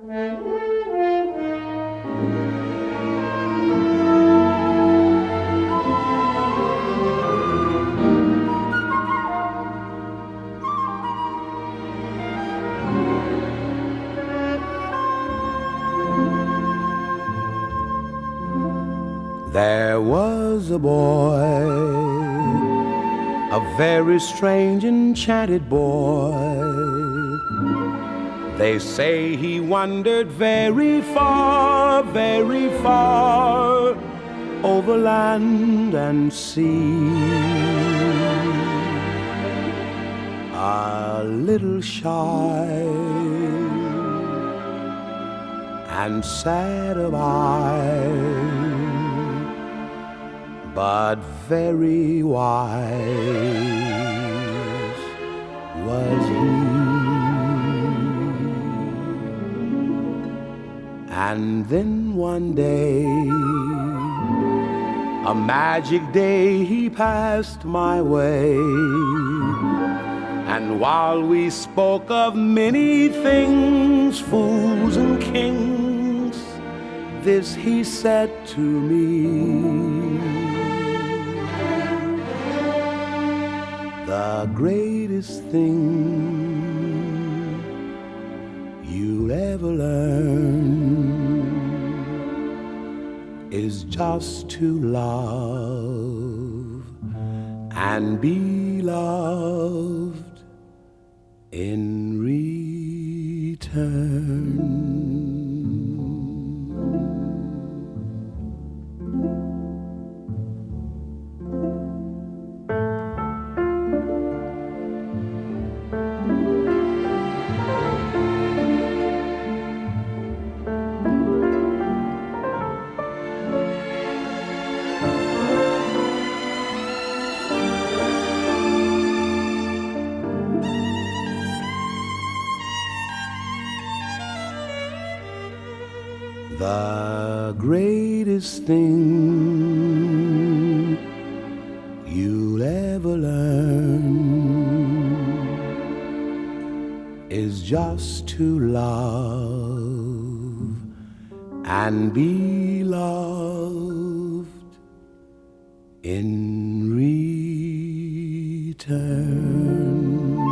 There was a boy, a very strange, enchanted boy. They say he wandered very far, over land and sea. A little shy and sad of eye, but very wise was he. And then one day, a magic day, he passed my way. And while we spoke of many things, fools and kings, this he said to me: the greatest thing you'll ever learn is just to love and be loved in return. The greatest thing you'll ever learn is just to love and be loved in return.